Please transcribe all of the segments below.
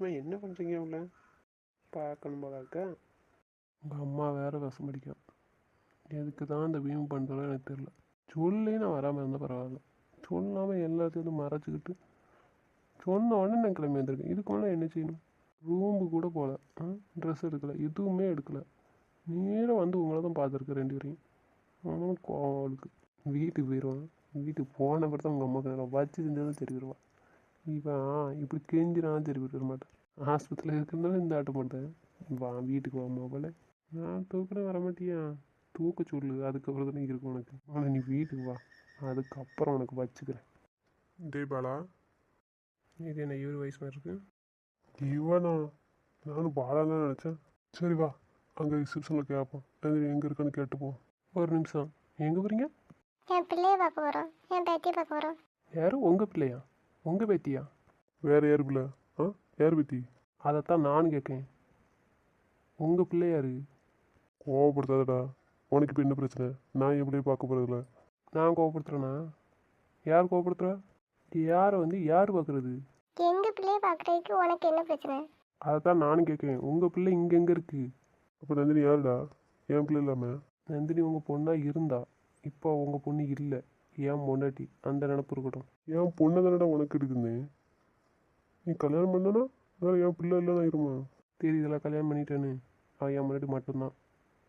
அம்மா என்ன பண்ணுறீங்க உள்ள பார்க்கணும் போலாக்கா. உங்கள் அம்மா வேறு விஷம் பிடிக்கும். எதுக்கு தான் இந்த வீம் பண்ணுறதோ எனக்கு தெரியல. சொல்லி நான் வராமல் இருந்தால் பரவாயில்ல. சொல்லாமல் எல்லாத்தையும் மறைச்சிக்கிட்டு சொன்ன உடனே நான் கிளம்பி வந்திருக்கேன். இதுக்கு மேலே என்ன செய்யணும்? ரூமுக்கு கூட போகல, ட்ரெஸ் எடுக்கலை, எதுவுமே எடுக்கலை. நேராக வந்து உங்களை தான் பார்த்துருக்கேன் 2 பேரையும். ஆனால் கோவம் அவளுக்கு. வீட்டுக்கு போயிடுவான். வீட்டுக்கு போன பிறகு தான் உங்கள் அம்மாவுக்கு நான் வச்சு செஞ்சதான் சரி வருவான். இவன் இப்படி கெஞ்சினாலும் சரி வர மாட்டேன். ஆஸ்பத்திரியில் இருக்கிறதுனால இந்த ஆட்டம் மாட்டேன். வா வீட்டுக்கு வாமா போல. நான் தூக்கின வர மாட்டியா? தூக்க சொல்லு, அதுக்கப்புறம் தானே இருக்கும் உனக்கு. ஆனால் நீ வீட்டுக்கு வா, அதுக்கப்புறம் உனக்கு வச்சுக்கிறேன். டே பாலா, இது என்ன இவர் வயசு மாதிரி இருக்கு? இவனா? நானும் பாலா தான் நினச்சேன். சரி வா, அங்கே ரிசப்ஷனில் கேட்போம். எங்கே இருக்கான்னு கேட்டுப்போம். ஒரு நிமிஷம், எங்கே போகிறீங்க? என் பிள்ளைய பார்க்க போகிறோம், என் பேத்தியை பார்க்க போகிறோம். யாரும் உங்கள் பிள்ளையா? உங்கள் பேத்தியா? வேறு யார் பிள்ளை? யார் பேத்தி? அதைத்தான் நானும் கேட்கேன். உங்கள் பிள்ளை யாரு? கோவப்படுத்தாதடா. உனக்கு இப்போ என்ன பிரச்சனை? நான் என் பிள்ளைய பார்க்க போகிறதில்ல. நான் கோவப்படுத்துகிறேன்னா? யார் கோவப்படுத்துகிறா? யாரை வந்து யார் பார்க்குறது? எங்கள் பிள்ளைய பார்க்குறதுக்கு உனக்கு என்ன பிரச்சனை? அதைத்தான் நானும் கேட்குறேன். உங்கள் பிள்ளை இங்கே எங்கே இருக்குது? அப்போ நந்தினி யாருடா? என் பிள்ளை இல்லாமல் நந்தினி உங்கள் பொண்ணாக இருந்தா, இப்போ உங்கள் பொண்ணு இல்லை, ஏன் பொண்டாட்டி. அந்த நினப்பு இருக்கட்டும். என் பொண்ணை தானடா உனக்கு இருக்குதுன்னு. நீ கல்யாணம் பண்ணனா வேறு என் பிள்ளை இல்லைன்னு ஆயிருமா? தெரியுதுல, கல்யாணம் பண்ணிட்டேன்னு. அவள் என் முன்னாடி மட்டும்தான்.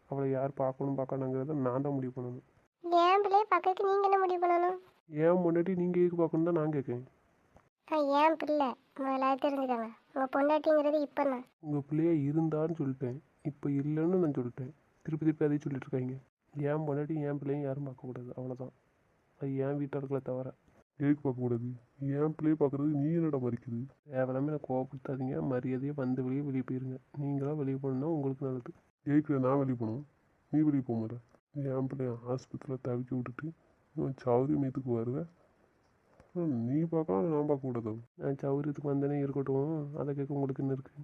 அவளை யார் பார்க்கணும் பார்க்கணுங்கிறத நான் தான் முடிவு பண்ணணும். என் பிள்ளைய பார்க்கறதுக்கு நீங்கள் என்ன முடிவு பண்ணணும்? ஏன் முன்னாடி நீங்கள் எதுக்கு பார்க்கணும் தான் நான் கேட்கேன். என் பிள்ளை முதல்ல தெரிஞ்சுக்கோங்க. உங்கள் பொண்டாட்டிங்கிறது இப்போ தான். உங்கள் பிள்ளைய இருந்தான்னு சொல்லிட்டேன், இப்போ இல்லைன்னு நான் சொல்லிட்டேன். திருப்பி திருப்பி அதே சொல்லிட்டு இருக்காங்க. என் பொண்டாட்டி என் பிள்ளையும் யாரும் பார்க்கக்கூடாது, அவ்வளோதான். அது என் வீட்டாளர்களை தவிர. எதுக்கு பார்க்கக்கூடாது? என் பிள்ளையை பார்க்குறது நீ என்னடா மறிக்குது? தேவையில்லாமல் நான் கோவப்படுத்தாதீங்க. மரியாதையை வந்த வெளியே போயிருங்க. நீங்களாம் வெளியே போகணுன்னா உங்களுக்கு நல்லது. எதுக்கு நான் வெளியே போகணும்? நீ வெளியே போக மாட்டேன். என் பிள்ளைய ஆஸ்பத்திரியில் தவிக்க விட்டுட்டு சௌரியமயத்துக்கு வருவேன். நீ பார்க்கலாம், நான் பார்க்கக்கூடாது. நான் சௌரியத்துக்கு வந்தேனே இருக்கட்டும், அதை கேட்க உங்களுக்கு என்ன இருக்குது?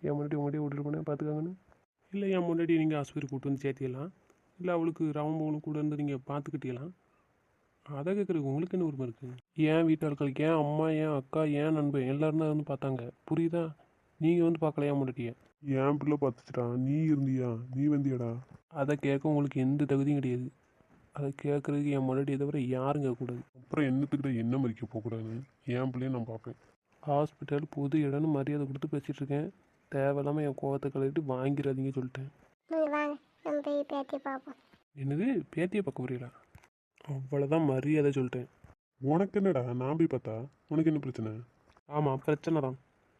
என் முன்னாடி உங்கள்கிட்ட விட்டுட்டு போனேன் பார்த்துக்காங்கன்னு. இல்லை என் முன்னாடி நீங்கள் ஆஸ்பத்திரி கூப்பிட்டு வந்து சேர்த்திடலாம், இல்லை அவளுக்கு ரவம்பவனும் கூட இருந்து நீங்கள் பார்த்துக்கிட்டீங்களாம். அதை கேட்குறதுக்கு உங்களுக்கு என்ன உரிமை இருக்குது? ஏன் வீட்டாட்களுக்கு, ஏன் அம்மா, ஏன் அக்கா, ஏன் நண்பன் எல்லாரும் தான் வந்து பார்த்தாங்க, புரியுதா? நீங்கள் வந்து பார்க்கல என் முன்னாடியே. என் பிள்ளை பார்த்துச்சுடா, நீ இருந்தியா? நீ வந்தியாடா? அதை கேட்க உங்களுக்கு எந்த தகுதியும் கிடையாது. அதை கேட்குறதுக்கு என் முன்னாடியை தவிர யாரும் கேட்கக்கூடாது. அப்புறம் என்னத்துக்கிட்ட என்ன மறிக்க போகக்கூடாது? என் பிள்ளைய நான் பார்ப்பேன். ஹாஸ்பிட்டல் பொது இடம்னு மரியாதை கொடுத்து பேசிகிட்டு இருக்கேன். தேவையில்லாமல் என் கோவத்தை கலக்கிட்டு வாங்கிடாதீங்க சொல்லிட்டேன். வாங்க நம்ம போய் பேத்தியை பார்ப்போம். என்னது, பேத்தியை பார்க்க புரியலா? அவ்வளோதான், மரியாதை சொல்லிட்டேன். உனக்கு என்னடா, நான் போய் பார்த்தா உனக்கு என்ன பிரச்சனை? ஆமாம், பிரச்சனை தான்.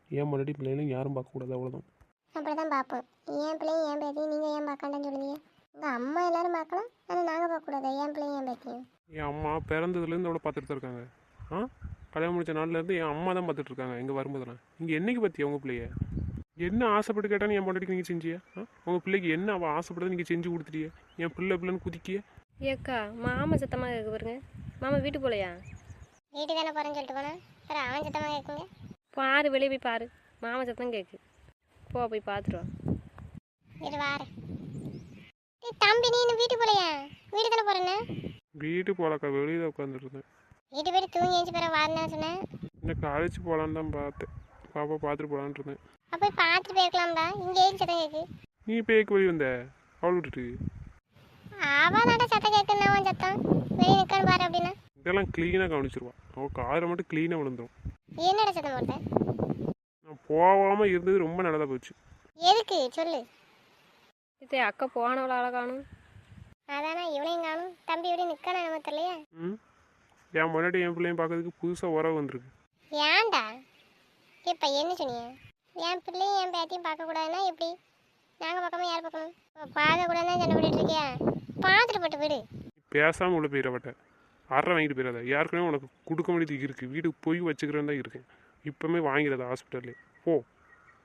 என் முன்னாடி பிள்ளைகளும் யாரும் பார்க்கக்கூடாது, அவ்வளோதான். அப்படி தான் பார்ப்போம். என் பிள்ளையும் என் பேத்தியும் நீங்கள் ஏன் பார்க்காண்டான்னு சொல்லுவீங்க? உங்கள் அம்மா எல்லாரும் பார்க்கலாம், ஆனால் நாங்கள் பார்க்கக்கூடாது. என் பிள்ளையும் என் பேத்தியும். என் அம்மா பிறந்ததுலேருந்து அவளை பார்த்துட்டு தான் இருக்காங்க. கல்யாணம் முடிச்ச நாள்லேருந்து என் அம்மா தான் பார்த்துட்டு இருக்காங்க. இங்கே வரும்போதெல்லாம் இங்கே என்னைக்கு பற்றியா உங்கள் பிள்ளைய? என்ன ஆசைப்பட்டு கேட்டாலும் என் பொண்டாட்டிக்கு நீங்கள் செஞ்சியா? உங்கள் பிள்ளைக்கு என்ன அவள் ஆசைப்பட்டதை நீங்கள் செஞ்சு கொடுத்துட்டிய? என் பிள்ளைன்னு குதிக்கிய? ஏக்கா மாமா சத்தமாக கேட்க பாருங்க. மாமா வீட்டுக்கு போகலையா? வீட்டுக்கு தானே போகிறேன்னு சொல்லிட்டு போனேன். சார் அவன் சத்தமாக கேட்குங்க. பாரு, வெளியே போய் பாரு. மாமா சத்தம் கேட்கு. போய் பார்த்துட்டு வா. இது வாரு. தம்பி நீ இன்னும் வீட்டுக்கு போகலையா? வீட்டுக்கு தானே போகிறேன்னு. வீட்டுக்கு போகலக்கா, வெளியே தான் உட்காந்துட்டு இருந்தேன். வீட்டு போய்ட்டு தூங்கி எழுச்சி பிறகு வாருன்னு சொன்னேன். எனக்கு காலேஜ் போகலான்னு தான் பார்த்தேன். பாப்பா பார்த்துட்டு போகலான்ட்டு இருந்தேன். அப்போ பார்த்துட்டு போயிருக்கலாம்டா. இங்கே ஏன் சத்தம் கேட்கு? நீ இப்போ ஏக்கு வெளியே வந்த அவளை விட்டுட்டு? அவள் நாட்ட சத்தம் கேட்குன்னா அவன் சத்தம் வெளியே நிற்கான்னு பாரு அப்படின்னா. இதெல்லாம் க்ளீனாக கவனிச்சிருவான். அவள் காரை மட்டும் க்ளீனாக விழுந்துடும். என்னடா சத்தம் போட்டேன்? நான் போகாமல் இருந்தது ரொம்ப நல்லதாக போச்சு. எதுக்கு சொல்லு. இதே அக்கா போனவளை அழகானும். அதானா இவனையும் காணும். தம்பி எப்படி நிற்கானு நம்ம தெரியலையா? என் முன்னாடி என் பிள்ளையும் பார்க்கறதுக்கு புதுசாக உறவு வந்திருக்கு. ஏன்டா இப்போ என்ன சொன்னீங்க? என் பிள்ளையும் என் பேத்தியும் பார்க்கக்கூடாதுன்னா எப்படி? நாங்கள் பார்க்காம யார் பார்க்கணும்? பார்க்கக்கூடாதுன்னா சண்டை போட்டுட்டு இருக்கியா? பார்த்துட்டு போட்டு விடு. பேசாமல் உள்ள போயிடவட்ட அரை வாங்கிட்டு போயிடாத. யாருக்குமே உனக்கு கொடுக்க வேண்டியது இருக்குது. வீட்டுக்கு போய் வச்சுக்கிறேன்னு தான் இருக்கேன். இப்போமே வாங்கிடாத ஹாஸ்பிட்டல்லே. போ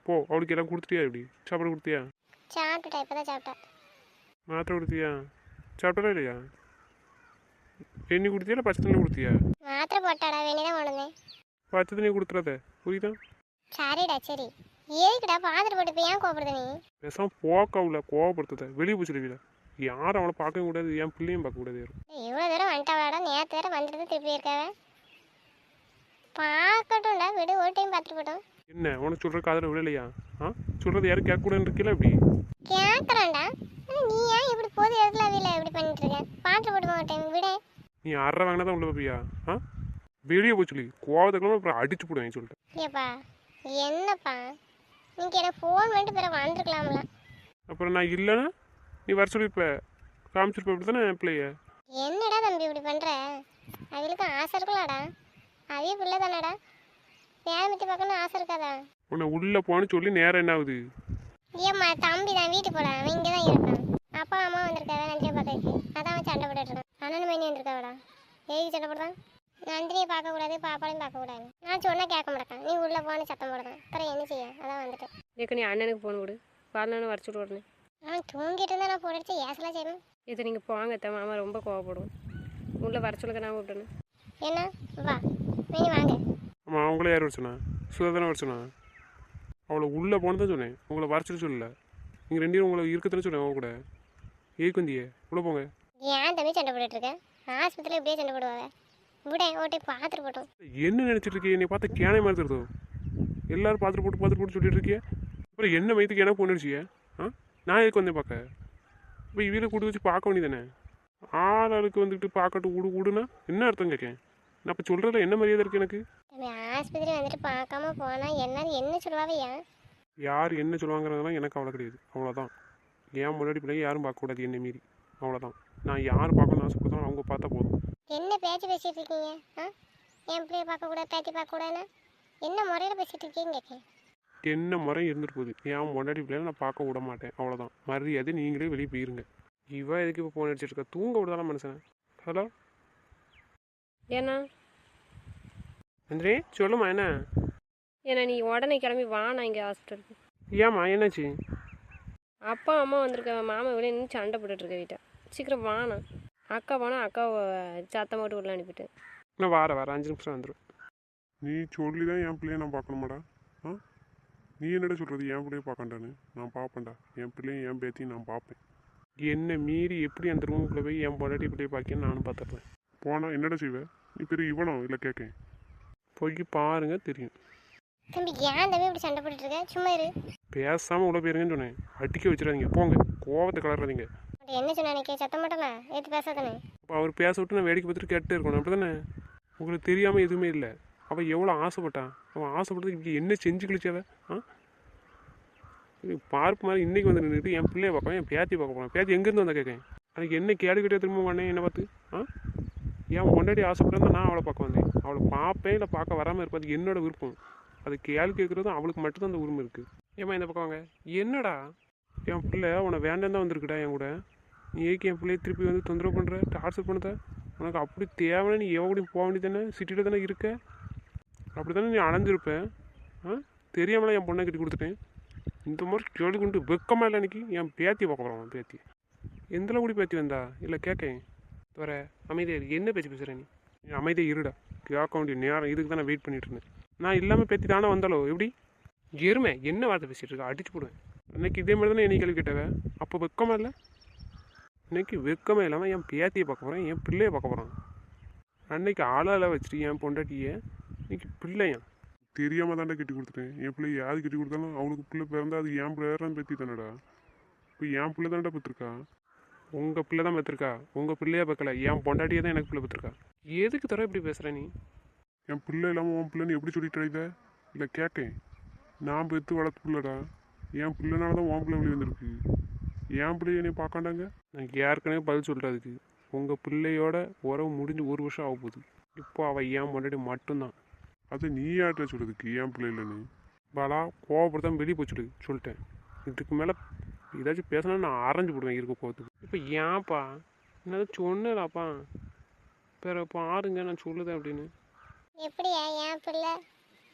போ. அவளுக்கு எல்லாம் கொடுத்துட்டியா? எப்படி சாப்பாடு கொடுத்தியா? சாப்பிட்டுட்டா, இப்போ தான் சாப்பிட்டா. மாத்திரை கொடுத்தியா? சாப்பிட்டா இல்லையா? எண்ணி கொடுத்தியா இல்லை பச்சை தண்ணி கொடுத்தியா? மாத்திரை போட்டாடா, வேணிதான் உடனே. பச்சை தண்ணி கொடுத்துறாத, புரியுதா? சரிடா சரி. எதுக்குடா பார்த்துட்டு போட்டு இப்போ ஏன் கோபப்படுத நீ? பேசாமல் போக்காவில் கோவப்படுத்துத. வெளியே போச்சுடுவீல. யாரும் அவளை பார்க்கவும் கூடாது, என் பிள்ளையும் பார்க்கக்கூடாது. யாரும் இவ்வளோ தூரம் வந்துட்டாவாடா. நேற்று வேறு வந்துட்டு திருப்பி இருக்காவ. பார்க்கட்டும்டா விடு, ஒரு டைம் பார்த்துட்டு போட்டோம். என்ன உனக்கு சொல்கிற காதில் விடலையா? சொல்கிறது யாரும் கேட்கக்கூடாதுன்னு இருக்கல இப்படி? கேட்குறேன்டா, நீ ஏன் இப்படி பொது இடத்துல வீல இப்படி பண்ணிட்டு இருக்க? பார்த்துட்டு போட்டுமா ஒரு டைம் விட. நீ அரை வாங்கினா தான் உள்ள பார்ப்பியா? வெளியே போய் சொல்லி கோவத்துக்குள்ள அப்புறம் அடிச்சு போடுவேன் சொல்லிட்டு. ஏப்பா என்னப்பா, நீங்கள் எனக்கு ஃபோன் பண்ணிட்டு பிறகு வந்துருக்கலாம்ல. அப்புறம் நான் இல்லைன்னா நீ வர சொல்லி இப்போ காமிச்சிருப்ப இப்படி தானே என் பிள்ளைய. என்னடா தம்பி இப்படி பண்ணுற? அவளுக்கு ஆசை இருக்கலாடா, அதே பிள்ளை தானடா, வேலை மித்தி பார்க்கணும்னு ஆசை இருக்காதா? உன்னை உள்ளே போன்னு சொல்லி நேரம் என்ன ஆகுது? ஏம்மா தம்பி தான் வீட்டுக்கு போகலாம், அவன் இங்கே தான் இருக்கான். அப்பா அம்மா வந்திருக்காவ நன்றியை பார்க்கறதுக்கு, அதான் அவன் சண்டை போட்டுட்டு இருக்கான். அண்ணன் மைனி வந்திருக்காவடா, எதுக்கு சண்டை போடுறான்? நந்தினியை பார்க்கக்கூடாது, பாப்பாலையும் பார்க்கக்கூடாது. நான் சொன்னால் கேட்க மாட்டேன், நீ உள்ளே போன்னு சத்தம் போடுறேன். அப்புறம் என்ன செய்ய? அதான் வந்துட்டேன். இதுக்கு நீ அண்ணனுக்கு ஃபோன் கொடு, வரலன்னு வர சொல்லி உடனே. அவன் தூங்கிட்டு இருந்தா நான் போட்டு ஏசலாம் செய்யணும். இது நீங்கள் போங்க அத்தை, மாமா ரொம்ப கோவப்படும். உள்ளே வர சொல்லுங்க, நான் கூப்பிட்டேன்னு. என்ன வா மைனி வாங்க. ஆமாம் அவங்களே யார் வர சொன்னா? சுதாதானே வர சொன்னா? அவளை உள்ளே போன்னு தான் சொன்னேன், உங்களை வர சொல்லி சொல்லல. நீங்கள் ரெண்டு பேரும் உங்களை இருக்கத்தானே சொன்னேன். அவங்க கூட ஏக்கு வந்தியே, உள்ளே போங்க. ஏன் தம்பி சண்டை போட்டுட்டு இருக்கேன்? ஆஸ்பத்திரியில் இப்படியே சண்டை போடுவாங்க. விட ஓட்டை பார்த்துட்டு போட்டோம். என்ன நினச்சிட்டு இருக்கே? என்னை பார்த்தா கேனை மாதிரி தருதோ? எல்லாரும் பார்த்துட்டு போட்டு சொல்லிட்டு இருக்கியே. அப்புறம் என்ன மயத்துக்கு என்ன பொண்ணுச்சியே? நான் எதுக்கு வந்தேன் பார்க்க? இப்போ இவரை கூட்டு வச்சு பார்க்க வேண்டியதானே? ஆளுக்கு வந்துட்டு பார்க்கட்டு விடுனா என்ன அர்த்தம் கேட்கேன்? நான் இப்போ சொல்கிறதுல என்ன மரியாதை இருக்குது எனக்கு? தம்பி ஆஸ்பத்திரி வந்துட்டு பார்க்காம போனால் என்ன சொல்லுவாவையா? யார் என்ன சொல்லுவாங்கிறதெல்லாம் எனக்கு அவ்வளோ கிடையாது. அவ்வளோதான். ஏன் முன்னாடி பிள்ளைங்க யாரும் பார்க்கக்கூடாது என்னை மீறி. அவ்வளோதான். நான் யார் பார்க்கணும்னு ஆசைப்படுறோம் அவங்க பார்த்தா போதும். என்ன பேச்சு பேசிகிட்டு இருக்கீங்க? என் பிள்ளைய பார்க்கக்கூடாது, பேத்தி பார்க்கக்கூடாதுன்னா என்ன முறையில் பேசிகிட்டு இருக்கீங்க கேட்கேன். என்ன முறை இருந்துட்டு போகுது. என் முன்னாடி பிள்ளைங்க நான் பார்க்க விட மாட்டேன். அவ்வளோதான். மரியாதை நீங்களே வெளியே போயிருங்க. இவன் எதுக்கு இப்போ ஃபோன் அடிச்சிட்டு இருக்கா? தூங்க விடுதானா மனுஷன்? ஹலோ ஏன்னா நந்தினி சொல்லுமா என்ன? ஏன்னா நீ உடனே கிளம்பி வா, நான் இங்கே ஹாஸ்பிட்டலுக்கு. ஏம்மா என்னாச்சு? அப்பா அம்மா வந்திருக்க, மாமா வெளியே நின்று சண்டை போட்டுட்ருக்க வீட்டை. சீக்கிரம் வாண்ணா. அக்கா போனால் அக்காவை சத்தம் போட்டு உள்ள அனுப்பிட்டேன். நான் வரேன் 5 நிமிஷம் வந்துடும். நீ சொல்லி தான் என் பிள்ளைய நான் பார்க்கணுமாடா? நீ என்னடா சொல்கிறது? என் பிள்ளைய பார்க்கண்டான்னு. நான் பார்ப்பேன்டா. என் பிள்ளையும் என் பேத்தையும் நான் பார்ப்பேன். என்னை மீறி எப்படி அந்த ரூமுக்குள்ளே போய் என் பொண்டாட்டி பிள்ளைய பார்க்கன்னு நானும் பார்த்துட்றேன். போனால் என்னடா செய்வேன்? நீ பெரிய இவனோ இல்லை கேட்கேன். போய் பாருங்க தெரியும். தம்பி ஏன் தம்பி இப்படி சண்டை போட்டுட்டு இருக்க? சும்மா இரு. பேசாமல் உள்ள போயிருங்கன்னு சொன்னேன். அடிக்க வச்சிடாதீங்க. போங்க. கோவத்தை கலர்றாதீங்க. என்ன சொன்ன எனக்கு சத்தம் மாட்டேனா? எடுத்து பேசாதானே? அப்போ அவர் பேச விட்டு நான் வேடிக்கை பார்த்துட்டு கேட்டு இருக்கணும். அப்படி தானே? உங்களுக்கு தெரியாமல் எதுவுமே இல்லை. அவள் எவ்வளோ ஆசைப்பட்டான். அவன் ஆசைப்பட்டதுக்கு இப்படி என்ன செஞ்சு கழிச்சாவ? பார்ப்பு மாதிரி இன்றைக்கி வந்து நின்றுட்டு என் பிள்ளைய பார்ப்பேன், என் பேத்தி பார்க்க போனேன். பேத்தி எங்கேருந்து வந்தால் கேட்கேன். அன்றைக்கி என்ன கேடு கிட்டே திரும்ப பண்ணேன் என்னை பார்த்து? என் முன்னாடி ஆசைப்பட்டா நான் அவளை பார்க்க வந்தேன். அவளை பார்ப்பேன் இல்லை பார்க்க வராமல் இருப்பேன். அது என்னோட விருப்பம். அது கேள்வி கேட்குறதும் அவளுக்கு மட்டும்தான் அந்த உரிமை இருக்குது. ஏம்மா இந்த பக்கம் வாங்க. என்னடா என் பிள்ளை உன்னை வேண்டாம் தான் வந்திருக்குடா என் கூட. நீ ஏக்கு என் பிள்ளைய திருப்பி வந்து தொந்தரவு பண்ணுற, டார்ச்சர் பண்ணுத? உனக்கு அப்படி தேவைன்னா நீ எவ்வளோ போக வேண்டியது தானே? சிட்டியில் தானே இருக்க. அப்படி தானே நீ அலைஞ்சிருப்பேன். தெரியாமலாம் என் பொண்ணை கட்டி கொடுத்துட்டேன். இந்த மாதிரி கேள்வி கொண்டு வெக்கமாக இல்லை. அன்றைக்கி என் பேத்தியை பார்க்க போகிறான். பேத்தி எந்தளவு கூடி பேத்தி வந்தா இல்லை கேட்கேன். வர அமைதியாக என்ன பேச்சு பேசுகிறேன்? நீ அமைதியாக இருடா. கேட்க வேண்டிய நேரம் இதுக்கு தான் நான் வெயிட் பண்ணிட்டு இருந்தேன். நான் இல்லாமல் பேத்தி தானே வந்தாலோ எப்படி? எருமை என்ன வார்த்தை பேசிகிட்டு இருக்கா? அடிச்சு போடுவேன். அன்றைக்கி இதே மாதிரி தானே என்னை கேள்வி கேட்டவ. அப்போ வெக்கமாக இல்லை? இன்றைக்கி வெக்கமே இல்லாமல் என் பேத்தியை பார்க்க போகிறேன், என் பிள்ளையை பார்க்க போகிறான். அன்றைக்கி ஆளால் வச்சுட்டு என் பொண்டாட்டியை இன்றைக்கி பிள்ளையா தெரியாமல் தாண்டா கட்டி கொடுத்துட்டேன். என் பிள்ளை யாரு கட்டி கொடுத்தாலும் அவளுக்கு பிள்ளை பிறந்தா அது என் பிள்ளையாரான்னு பேத்தி தானடா. இப்போ என் பிள்ளை தானடா பெற்றிருக்கா. உங்கள் பிள்ளை தான் பெற்றிருக்கா. உங்கள் பிள்ளையா பார்க்கல, என் பொண்டாட்டியே தான் எனக்கு பிள்ளை பெற்றிருக்கா. எதுக்கு தர இப்படி பேசுகிற நீ? என் பிள்ளை இல்லாமல் உன் பிள்ளைன்னு எப்படி சொல்லிட்டு அழைத? இல்லை கேட்கேன். நான் பெற்று வளர்த்து பிள்ளைடா. என் பிள்ளைனால தான் உன் பிள்ளை வெளியே வந்திருக்கு. என் பிள்ளைய நீ பார்க்காண்டாங்க. நான் ஏற்கனவே பதில் சொல்கிறதுக்கு உங்கள் பிள்ளையோட உறவு முடிஞ்சு 1 வருஷம் ஆக போகுது. இப்போ அவள் என் முன்னாடி மட்டும்தான். அது நீ யார்கிட்ட சொல்கிறதுக்கு என் பிள்ளை இல்லைன்னு? பாலா கோவப்படுத்தாமல் வெளியே போச்சுடு சொல்லிட்டேன். இதுக்கு மேலே ஏதாச்சும் பேசினா நான் அரைஞ்சு போடுவேன் இருக்க போகிறதுக்கு. இப்போ ஏன்ப்பா என்னதான் சொன்னேன்ப்பா வேற பாருங்க நான் சொல்லுதேன் அப்படின்னு. எப்படியா என் பிள்ளை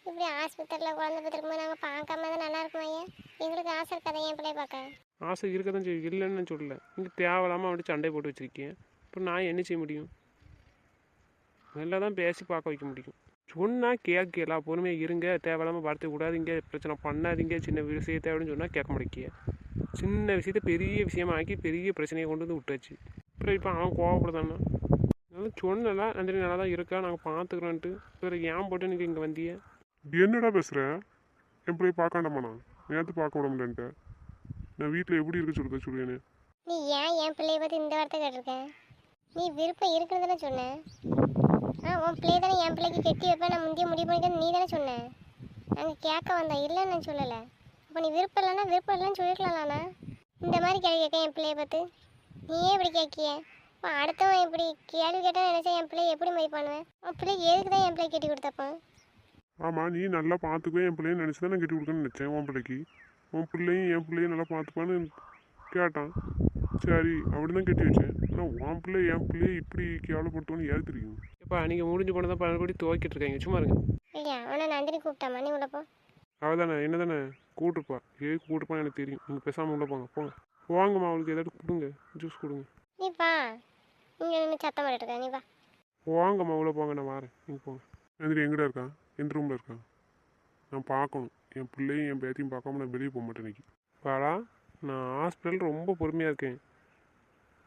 இப்படி ஆஸ்பத்திரியில் குழந்தை பார்த்துருக்கும்போது நாங்கள் பார்க்காம தான் நல்லா இருக்குமா? ஐயா எங்களுக்கு ஆசை இருக்காதா என் பிள்ளைய பார்க்க? ஆசை இருக்க தான் செய்யும், இல்லைன்னு நான் சொல்லலை. நீங்கள் தேவையில்லாமல் அப்படி சண்டை போட்டு வச்சுருக்கேன். இப்போ நான் என்ன செய்ய முடியும்? நல்லா தான் பேசி பார்க்க வைக்க முடியும். சொன்னால் கேட்கலாம். பொறுமையாக இருங்க, தேவையில்லாமல் வார்த்தை விடாதீங்க, பிரச்சனை பண்ணாதீங்க, சின்ன விஷயத்தை அப்படின்னு சொன்னால் கேட்க மாட்டேங்க. சின்ன விஷயத்த பெரிய விஷயமாக்கி பெரிய பிரச்சனையை கொண்டு வந்து விட்டாச்சு. அப்புறம் இப்போ அவன் கோவப்படுதானா? நல்லா சொன்னல நந்தினி நல்லா தான் இருக்கா, நாங்கள் பார்த்துக்குறோன்ட்டு. வேறு ஏன் போட்டு நீங்கள் இங்கே வந்தியே? என்னடா பேசுகிற? என் பிள்ளைய பார்க்காண்டாமா? நேற்று பார்க்க விட முடியலன்ட்டு நான் வீட்டில் எப்படி இருக்க சொல்லுன்னு. நீ ஏன் என் பிள்ளைய பற்றி இந்த வார்த்தை கேட்டிருக்க? நீ விருப்பம் இருக்குன்னு தானே சொன்னேன். உன் பிள்ளைய தானே என் பிள்ளைக்கு கெட்டி வைப்பேன் நான் முந்தைய முடிவு பண்ணிக்க நீ தானே சொன்னேன். நாங்கள் கேட்க வந்தோம், இல்லைன்னு நான் சொல்லலை. அப்போ நீ விருப்பம் இல்லைன்னா விருப்பம் இல்லைன்னு சொல்லிக்கலாம்ண்ணா. இந்த மாதிரி கேள்வி கேட்க என் பிள்ளைய பார்த்து நீயே இப்படி கேட்கிய? இப்போ அடுத்தவன் இப்படி கேள்வி கேட்டால் நினச்சா என் பிள்ளைய எப்படி மாதிரி பண்ணுவேன்? உன் பிள்ளைக்கு எதுக்கு தான் என் பிள்ளைய கட்டி கொடுத்தப்போ? ஆமாம், நீ நல்லா பார்த்துக்குவேன் என் பிள்ளைய நினச்சி தான் நான் கட்டி கொடுக்கணும்னு நினச்சேன். உன் பிள்ளைக்கு உன் பிள்ளையும் என் பிள்ளையும் நல்லா பார்த்துப்பான்னு கேட்டான். சரி அப்படி தான் கட்டி வச்சேன். ஆனால் உன் பிள்ளை என் பிள்ளையை இப்படி கேவலப்படுத்தோன்னு யாருக்கு தெரியும்? எப்பா நீங்கள் முடிஞ்சு போனதான் பன்னெண்டு துவைக்கிட்டு இருக்காங்க, சும்மா இருங்க. இல்லையா அவனை நந்தினி கூப்பிட்டாமா, நீ உள்ளப்போ. அவள் தானே என்ன தானே கூப்பிட்டுப்பா, எதுக்கு கூப்பிட்டுப்பான்னு எனக்கு தெரியும். நீங்கள் பேசாமல் உள்ளே போங்க. போங்கம்மா, அவளுக்கு ஏதாட்டு கொடுங்க, ஜூஸ் கொடுங்க. நீ வா, இங்கே நின்று சத்தம் போட்டுட்டு இருக்க, நீ வா. வாங்கம்மா உள்ளே போங்க, நான் வரேன். நீங்கள் போங்க. நந்திரி எங்கடா இருக்கான்? எந்த ரூமில் இருக்கான்? நான் பார்க்கணும். என் பிள்ளையும் என் பேத்தையும் பார்க்காம நான் வெளியே போக மாட்டேன் இன்னைக்கு. பாடா, நான் ஹாஸ்பிட்டல் ரொம்ப பொறுமையாக இருக்கேன்.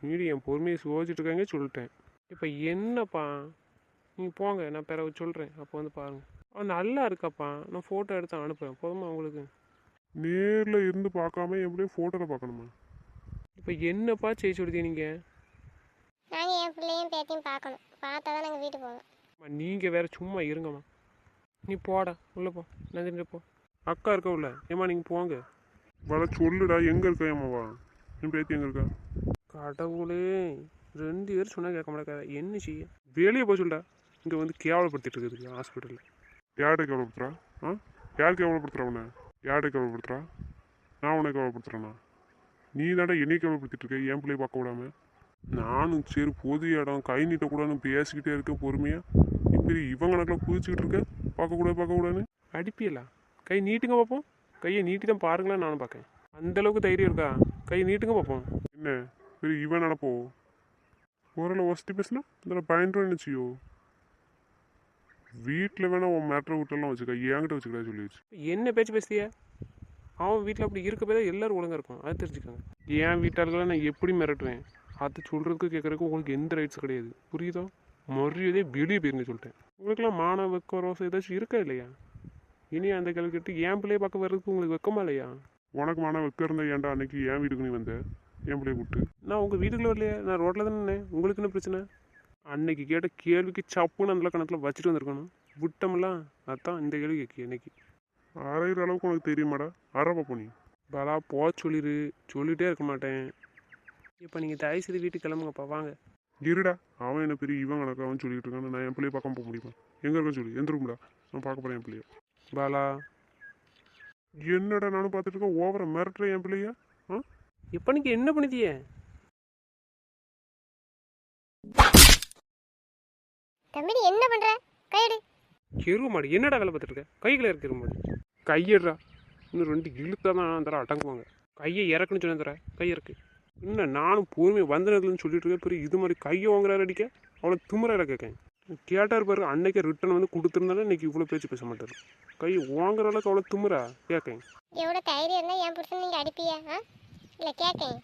மீறி என் பொறுமையை சோதிச்சுட்டு இருக்காங்க சொல்லிட்டேன். இப்போ என்னப்பா நீங்கள் போங்க, நான் பிறகு சொல்கிறேன். அப்போ வந்து பாருங்கள். அவன் நல்லா இருக்காப்பா, நான் ஃபோட்டோ எடுத்து அனுப்புகிறேன். போதுமா உங்களுக்கு? நேரில் இருந்து பார்க்காம எப்படியும் ஃபோட்டோவில் பார்க்கணுமா? இப்போ என்னப்பா செய்ய சொல்லுதீங்க நீங்கள்? நாங்கள் என் பிள்ளையும் பேத்தையும் பார்க்கணும், பார்த்தா தான் நாங்கள் வீட்டுக்கு போவோம். நீங்கள் வேறு சும்மா இருங்கம்மா. நீ போடா உள்ளே போ, நந்தினி போ. அக்கா இருக்கா உள்ள? ஏம்மா நீங்கள் போங்க. வர சொல்லுடா, எங்கே இருக்கா ஏம்மாவா? என் பேத்தி எங்கே இருக்கா? கடவுளே, 2 பேர் சொன்னால் கேட்க மாட்டேங்க. என்ன செய்ய? வெளியே போய் சொல்லிட்டா. இங்கே வந்து கேவலப்படுத்திட்டு இருக்குது ஹாஸ்பிட்டலில். யார்கிட்ட கேவலப்படுத்துறா? யார் கேவலப்படுத்துறா உன்னை? யார்கிட்ட கேவலப்படுத்துறா? நான் உன்னை கேவலப்படுத்துறேண்ணா? நீ தாண்டா என்னையை கேவலப்படுத்திட்டு இருக்க என் பிள்ளையை பார்க்க விடாம. நானும் சரி பொது இடம் கை நீட்டக்கூடாதுன்னு பேசிக்கிட்டே இருக்கேன் பொறுமையாக. இப்போ இவங்க கணக்கில் குதிச்சுக்கிட்டு இருக்க பார்க்கக்கூடாதுன்னு அடிப்பியலா? கை நீட்டுங்க பார்ப்போம். கையை நீட்டி தான் பாருங்களேன், நானும் பார்க்கேன். அந்தளவுக்கு தைரியம் இருக்கா? கையை நீட்டுங்க பார்ப்போம். என்ன பெரிய இவன் நடப்போ? ஓரளவு வசதி பேசுனா இதில் பயன்படுத்த நினச்சியோ? வீட்டில் வேணா உன் மேட்ரை வீட்டெல்லாம் வச்சுக்கா, என்கிட்ட வச்சுக்கடா சொல்லி வச்சு. என்ன பேச்சு பேசுறியா? அவன் வீட்டில் அப்படி இருக்க போய் தான் எல்லோரும் ஒழுங்காக இருக்கும், அது தெரிஞ்சுக்காங்க. என் வீட்டாளர்களை நான் எப்படி மிரட்டுவேன்? அது சொல்கிறதுக்கு கேட்குறதுக்கு உங்களுக்கு எந்த ரைட்ஸ் கிடையாது, புரியுதோ? மரியாதையே வெளியே போயிருங்க சொல்லிட்டேன். உங்களுக்கெல்லாம் மான வெக்க ரோசம் ஏதாச்சும் இருக்கா இல்லையா? இனி அந்த கேள்வி கேட்டு என் பிள்ளையை பார்க்க வர்றதுக்கு உங்களுக்கு வெக்கமா இல்லையா? உனக்கு மான வெக்க இருந்தா ஏன்டா அன்னைக்கு என் வீட்டுக்கு நீ வந்த? என் பிள்ளைய கூப்பிட்டு நான் உங்கள் வீட்டுக்குள்ள வரலையா? நான் ரோட்டில் தானே. உங்களுக்கு என்ன பிரச்சனை? அன்னைக்கு கேட்ட கேள்விக்கு சப்புன்னு அந்த கணக்கில் வச்சுட்டு வந்திருக்கணும். விட்டோம்லாம், அதான் இந்த கேள்வி கேட்க இன்னைக்கு. அரைகிற அளவுக்கு உனக்கு தெரியுமாடா? அறப்பா போனி பாலா போ சொல்லிட்டே இருக்க மாட்டேன். இப்போ நீங்கள் தயவு செய்து வீட்டுக்கு கிளம்புங்கப்பா, வாங்க. இருடா, அவன் என்ன பெரிய இவன் கணக்கு அவன் சொல்லிட்டு இருக்கான். நான் என் பிள்ளைய பார்க்க போக முடியுமா? எங்கே இருக்கான்னு சொல்லி எந்த ரூம்டா? நான் பார்க்க போகிறேன் என் பிள்ளைய. பாலா என்னடா நானும் பார்த்துட்டு இருக்கேன், ஓவரை மிரட்டுறேன் என் பிள்ளைய. இப்போ நீங்கள் என்ன பண்ணிட்டியே? தம்பி நீ என்ன பண்ற? கையெடு. எருவ மாடு என்னடா வேலை பார்த்துட்டு இருக்க? கைகளை இறக்கிற மாடு. கையிடுறா, இன்னும் 2 இழுத்தா தான் தர அடங்குவாங்க. கையை இறக்குன்னு சொன்ன தர கை இறக்கு. இன்னும் நானும் பொறுமையை வந்தனதுன்னு சொல்லிட்டு இருக்கேன். பெரிய இது மாதிரி கையை வாங்குறாரு அடிக்க அவ்வளோ திமுறையில கேட்கேன். கேட்டார் பாரு, அன்னைக்கே ரிட்டன் வந்து கொடுத்துருந்தாலும் இன்னைக்கு இவ்வளோ பேச்சு பேச மாட்டார். கையை வாங்குற அளவுக்கு அவ்வளோ திமுறா கேட்கேன். எவ்வளோ தைரியம் இருந்தால் என் புருஷன் நீங்கள் அடிப்பியா? இல்லை கேட்கேன்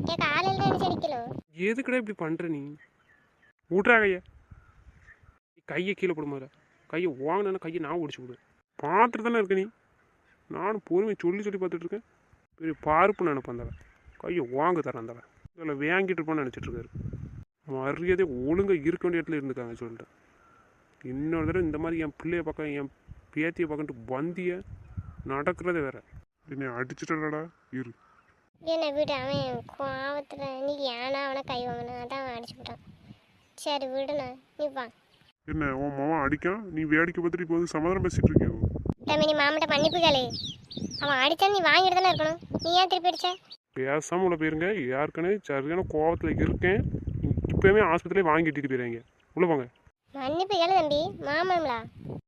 கேட்க ஆள் இல்லை நினச்சி அடிக்கணும். எதுக்கடா இப்படி பண்ணுற நீ? விட்றா கையை. கையை கீழே போடும்போது கையை வாங்கினா கையை நான் ஒடிச்சு விடுவேன். பார்த்துட்டு தானே இருக்க நீ? நானும் பொறுமையை சொல்லி பார்த்துட்டு இருக்கேன். பெரிய பார்ப்பு நினைப்பேன். அந்த கையை வாங்க தரேன். அந்த இதில் வாங்கிட்டு இருப்பான்னு நினச்சிட்டு இருக்காரு. மரியாதை ஒழுங்காக இருக்க வேண்டிய இடத்துல இருந்துக்காங்க சொல்லிட்டேன். இன்னொரு தடவை இந்த மாதிரி என் பிள்ளைய பார்க்க என் பேத்தியை பார்க்கட்டு வந்திய நடக்கிறதே வேற. என்னை அடிச்சுட்டடா இரு. என்ன விடு, அவன் கோவத்தில் நீ ஏன்னா அவனை கை வாங்கினா அதான் அவன் அடிச்சு விட்டான். சரி விடுண்ணா, நீ வா. என்ன உன் மாமா அடிக்கான், நீ வேடிக்கை பார்த்துட்டு இப்போ வந்து சமாதானம் பேசிட்டு இருக்கியோ? தம்பி நீ மாமட்ட மன்னிப்பு கேளு. அவன் அடித்தா நீ வாங்கிட்டு தானே இருக்கணும். நீ ஏன் திருப்பி அடிச்ச? பேசாமல் உள்ள போயிருங்க. யாருக்குன்னு சரியான கோவத்தில் இருக்கேன். இப்போயுமே ஆஸ்பத்திரியிலே வாங்கிட்டு போயிடுறாங்க. உள்ளே போங்க. மன்னிப்பு கேளு தம்பி, மாமன்களா?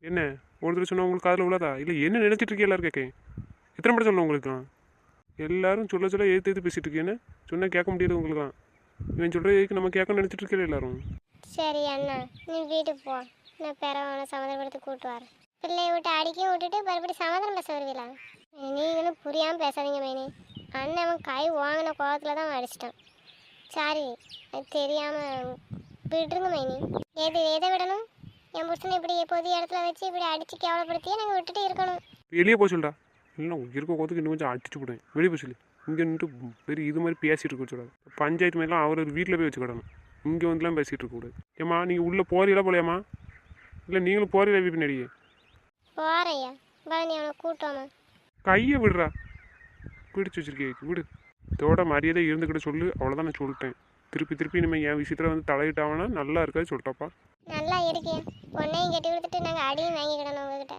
என்ன ஒருத்தர் சொன்னால் உங்களுக்கு காதில் உள்ளதா? இல்லை என்ன நினச்சிட்டு இருக்கே எல்லாரும் கேட்கேன். எத்தனை படம் சொல்லணும் உங்களுக்கு? எல்லாரும் சொல்ல எழுத்து பேசிகிட்டு இருக்கேன்னு சொன்னால் கேட்க முடியாது உங்களுக்கு. இவன் சொல்கிற எதுக்கு நம்ம கேட்க நினச்சிட்டு இருக்கல எல்லாரும். சரி அண்ணா, நீ வீட்டுக்கு போ. நான் பிறவனை சமாதானப்படுத்தி கூப்பிட்டு வரேன். பிள்ளையை விட்டு அடிக்க விட்டுட்டு மறுபடியும் சமாதானம் பேச வருவீங்களா? நீங்களும் புரியாமல் பேசாதீங்க மைனி. அண்ணன் அவன் கை வாங்கின கோவத்தில் தான் அவன் அடிச்சிட்டான். சாரி, அது தெரியாமல் விட்டுருங்க மைனி. எதை விடணும்? என் புருஷனை இப்படி பொது இடத்துல வச்சு இப்படி அடிச்சு கேவலப்படுத்தியே நாங்கள் விட்டுட்டு இருக்கணும். வெளியே போக சொல்லிட்டா இல்லைன்னா இருக்க கோத்துக்கு இன்னும் கொஞ்சம் அடிச்சு விடுவேன். வெளியே போய் சொல்லி இங்கே நின்று பெரிய இது மாதிரி பேசிகிட்டு இருக்க சொல்லக்கூடாது. பஞ்சாயத்து மாதிரிலாம் அவர் வீட்டில் போய் வச்சுக்கிடணும். இங்கே வந்துலாம் பேசிகிட்டு இருக்கக்கூடாது. ஏம்மா நீங்கள் உள்ளே போறீங்களா போலையாம்மா? இல்லை நீங்களும் போறீங்களா வீட்டு நடிகை? போறையா பழனி அவனை கூட்டோமா? கையை விடுறா, பிடிச்சி வச்சிருக்கே விடு. இதோட மரியாதை இருந்துக்கிட்ட சொல்லு, அவ்வளோதான் நான் சொல்லிட்டேன். திருப்பி இனிமேல் என் விஷயத்தில் வந்து தலையிட்டாங்கன்னா நல்லா இருக்காது சொல்லிட்டாப்பா. நல்லா இருக்கேன். பொண்ணையும் கட்டி கொடுத்துட்டு நாங்கள் அடியும் வாங்கிக்கிடணும் உங்ககிட்ட.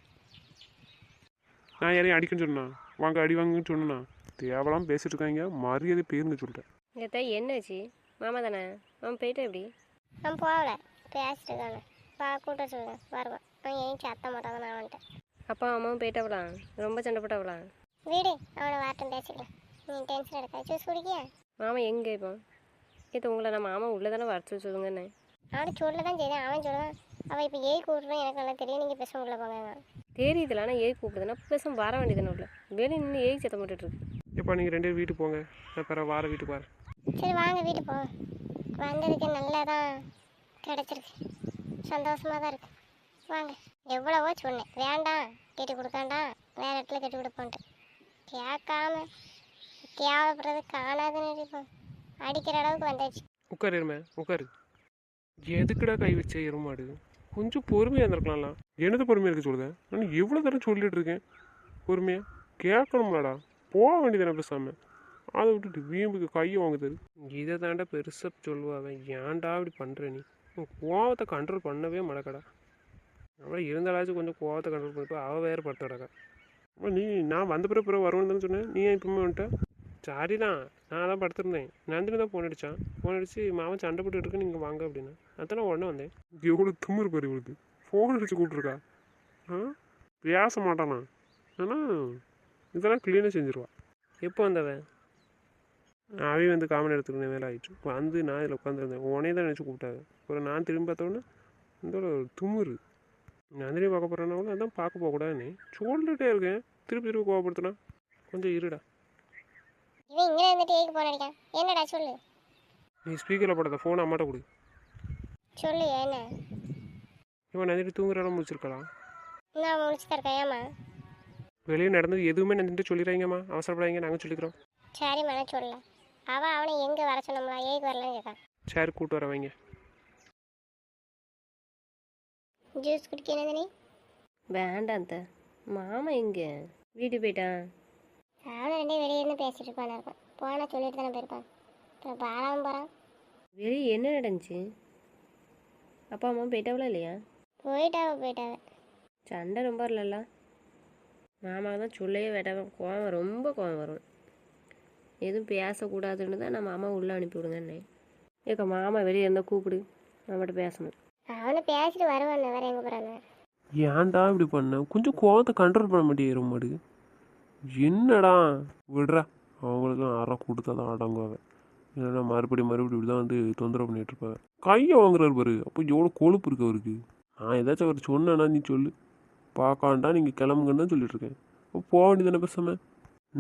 நான் யாரையும் அடிக்கன்னு சொன்னா வாங்க அடி வாங்கன்னு சொன்னா தேவலாம் பேசிட்டு இருக்காங்க. மரியாதை பேருங்க சொல்லிட்டேன். எத்த என்னாச்சு? மாமா தானே, மாமா போயிட்டா எப்படி? அவன் போகல, பேசிட்டு இருக்கானே. கூட்ட சொல்லுவேன் வருவான். அவன் ஏன் சத்த மாட்டாங்க. நான் வந்துட்டேன். அப்பா அம்மாவும் போயிட்டாவலாம், ரொம்ப சண்டை போட்டாவலாம். வீடு அவனை வாட்டம் பேசிக்கலாம். நீ டென்ஷன் எடுக்க. ஜூஸ் குடிக்கியா? மாமா எங்கே இப்போ? இது உங்களை நான் மாமா உள்ளே தானே வர சொல்லுங்கண்ணே. அவனை சொல்ல தான் செய்தேன். அவன் சொல்லுவான் அவள் இப்போ ஏய் கூப்பிட்றான் எனக்கு நல்லா தெரியும், நீங்கள் பேச உள்ள போங்க. தெரியுதுல, ஆனால் ஏய் கூப்பிடுதுன்னா பேச வர வேண்டியதானே உள்ள. வெளியே நின்று ஏய் சத்தம் போட்டுட்ருக்கு. எப்போ நீங்கள் 2 பேரும் வீட்டுக்கு போங்க, நான் பிற வார வீட்டுக்கு வரேன். சரி வாங்க வீட்டுக்கு போங்க. வந்ததுக்கு நல்லா தான் கிடச்சிருக்கு, சந்தோஷமாக தான் இருக்கு. வாங்க. எவ்வளவோ சொன்னேன் வேண்டாம் கட்டி கொடுக்காண்டா, வேறு இடத்துல கட்டி கொடுப்போன்ட்டு. கேட்காம கேவலப்படுறது காணாதுன்னு நினைப்போம். அடிக்கிற அளவுக்கு வந்தாச்சு. உட்காருமே உட்காரு. எதுக்குடா கை வச்ச எருமாடு? கொஞ்சம் பொறுமையாக இருந்திருக்கலாம்ல. எனது பொறுமையாக இருக்க சொல்லுதேன். நான் எவ்வளோ தரம் சொல்லிட்டு இருக்கேன் பொறுமையாக கேட்கணும்லடா. போக வேண்டியதானே பேசாமல். அதை விட்டுட்டு வீம்புக்கு கையை வாங்குது. இதை தாண்டா பெருசாக சொல்லுவாங்க. ஏன்டா அப்படி பண்ணுற நீ? கோவத்தை கண்ட்ரோல் பண்ணவே மாட்டக்கடா. அவளை இருந்தாலாச்சும் கொஞ்சம் கோவத்தை கண்ட்ரோல் பண்ணிப்போ அவள் வேறு படுத்தடக்கா. நீ நான் வந்த பிறகு வருவேன்னு தானே சொன்னேன். நீ ஏன் இப்போமே வந்துட்டேன்? சாரி தான், நான் தான் படுத்திருந்தேன். நந்தினி தான் ஃபோன் அடித்து மாமன் சண்டை போட்டுட்டு இருக்கு நீங்கள் வாங்க அப்படின்னா அதான் நான் உடனே வந்தேன். எவ்வளோ திமிரு பாரு இவளுக்கு. ஃபோன் அடித்து கூப்பிட்ருக்கா. பேச மாட்டானா? ஆனால் இதெல்லாம் க்ளீனாக செஞ்சிருவா. எப்போ வந்தவன்? அவன் வந்து காமன் எடுத்துக்கிற வேலை ஆகிடுச்சு. வந்து நான் இதில் உட்காந்துருந்தேன். உடனே தான் நினச்சி கூப்பிட்டாங்க. அப்புறம் நான் திரும்பி பார்த்தோன்னே இந்த திமிரு. நந்தினி பார்க்க போகிறேன்னாலும் அதான் பார்க்க போகக்கூடாதுன்னு சொல்லிட்டே இருக்கேன். திருப்பி கோவப்படுத்தினா கொஞ்சம் இருடா. இவன் இங்கே இருந்துட்டு ஏக்கு ஃபோன் அடிக்கான். என்னடா சொல்லு. நீ ஸ்பீக்கரில் போடாத, ஃபோன் அம்மாட்ட கொடு. சொல்லு என்ன? இவன் நந்தினி தூங்குறாலும் முடிச்சிருக்கலாம். நான் முடிச்சு தரேன். ஏமா வெளியே நடந்தது எதுவுமே நந்திட்டு சொல்லிடுறாங்கம்மா, அவசரப்படாதீங்க, நாங்கள் சொல்லிக்கிறோம். சரிம்மா நான் சொல்லல. அவனை எங்கே வர சொன்னோம்ல, ஏக்கு வரலன்னு கேட்கான். சரி கூப்பிட்டு வர வைங்க. ஜூஸ் குடிக்க நீ? வேண்டாம் த. மாமா எங்கே? வீட்டுக்கு போயிட்டான். அவனை 2 வெளியே இருந்து பேசிட்டு இருப்பான் இருக்கும். போனால் சொல்லிட்டு தானே போயிருப்பான். அப்புறம் பாராமல் போகிறான். வெளியே என்ன நடந்துச்சு? அப்பா அம்மா போயிட்டாவளா இல்லையா? போயிட்டாவ. சண்டை ரொம்ப இல்லைல்ல? மாமா தான் சொல்லவே வேண்டாம். கோவம் ரொம்ப கோவம் வரும். எதுவும் பேசக்கூடாதுன்னு தான் நான் மாமா உள்ளே அனுப்பி விடுங்கண்ணே. ஏக்கா மாமா வெளியே இருந்தால் கூப்பிடு, நம்மகிட்ட பேசணும். அவனை பேசிட்டு வருவான். வேற எங்கே போகிறாங்க? ஏன்டா இப்படி பண்ண? கொஞ்சம் கோவத்தை கண்ட்ரோல் பண்ண மாட்டேங்கிற மாடு. என்னடா விடுறா. அவங்களுக்குலாம் அறம் கொடுத்தா தான் அடங்குவாங்க. இல்லைன்னா மறுபடியும் இப்படி தான் வந்து தொந்தரவு பண்ணிட்டு இருப்பாங்க. கையை வாங்குறாரு பாரு. அப்போ எவ்வளோ கொழுப்பு இருக்கு அவருக்கு. நான் ஏதாச்சும் அவர் சொன்னேன்னா நீ சொல்லு, பார்க்காண்டா நீங்கள் கிளம்புங்கன்னு தான் சொல்லிட்டு இருக்கேன். அப்போ போக வேண்டியதானே பேசாமல்.